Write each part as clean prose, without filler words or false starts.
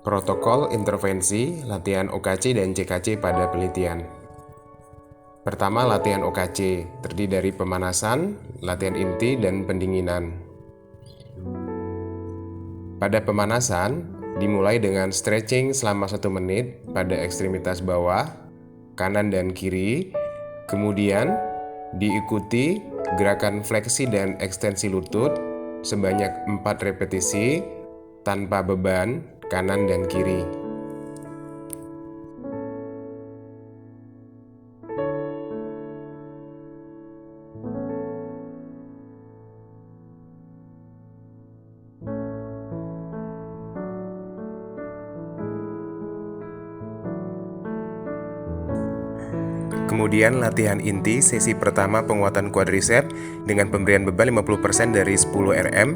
Protokol intervensi latihan OKC dan CKC pada penelitian. Pertama, latihan OKC terdiri dari pemanasan, latihan inti, dan pendinginan. Pada pemanasan, dimulai dengan stretching selama 1 menit pada ekstremitas bawah, kanan dan kiri, kemudian diikuti gerakan fleksi dan ekstensi lutut sebanyak 4 repetisi tanpa beban kanan dan kiri. Kemudian latihan inti sesi pertama penguatan quadricep dengan pemberian beban 50% dari 10 Rm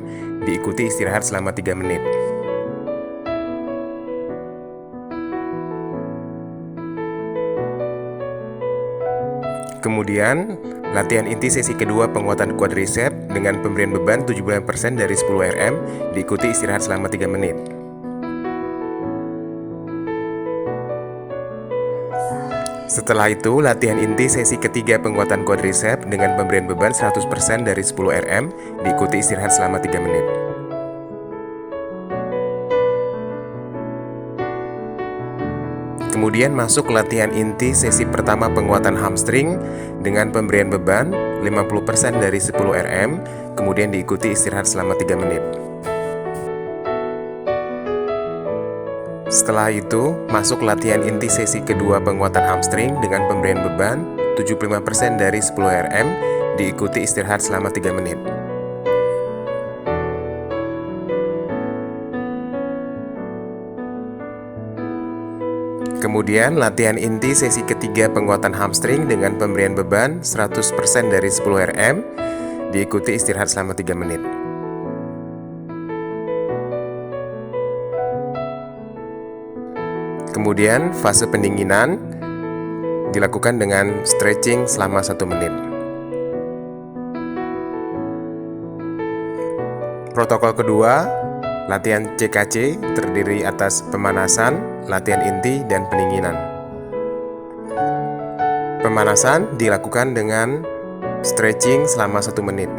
diikuti istirahat selama 3 menit. Kemudian latihan inti sesi kedua penguatan quadricep dengan pemberian beban 75% dari 10 Rm diikuti istirahat selama 3 menit. Setelah itu, latihan inti sesi ketiga penguatan quadricep dengan pemberian beban 100% dari 10 Rm diikuti istirahat selama 3 menit. Kemudian masuk latihan inti sesi pertama penguatan hamstring dengan pemberian beban 50% dari 10 Rm, kemudian diikuti istirahat selama 3 menit. Setelah itu, masuk latihan inti sesi kedua penguatan hamstring dengan pemberian beban 75% dari 10 Rm, diikuti istirahat selama 3 menit. Kemudian latihan inti sesi ketiga penguatan hamstring dengan pemberian beban 100% dari 10 Rm, diikuti istirahat selama 3 menit. Kemudian fase pendinginan dilakukan dengan stretching selama 1 menit. Protokol kedua, latihan CKC terdiri atas pemanasan, latihan inti, dan pendinginan. Pemanasan dilakukan dengan stretching selama 1 menit.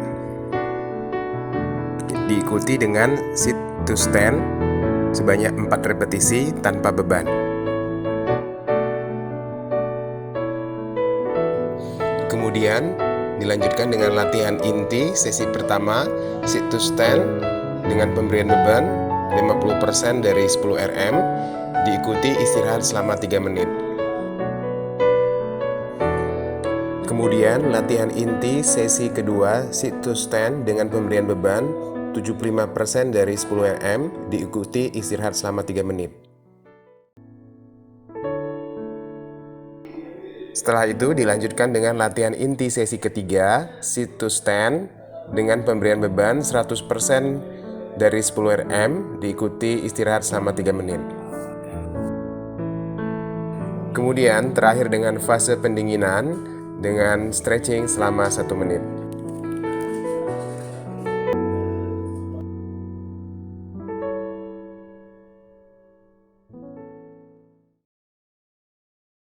Diikuti dengan sit to stand sebanyak 4 repetisi tanpa beban. Kemudian dilanjutkan dengan latihan inti sesi pertama sit to stand dengan pemberian beban 50% dari 10 Rm, diikuti istirahat selama 3 menit. Kemudian latihan inti sesi kedua sit to stand dengan pemberian beban 75% dari 10 Rm, diikuti istirahat selama 3 menit. Setelah itu dilanjutkan dengan latihan inti sesi ketiga sit to stand dengan pemberian beban 100% dari 10 Rm, diikuti istirahat selama 3 menit. Kemudian terakhir dengan fase pendinginan dengan stretching selama 1 menit.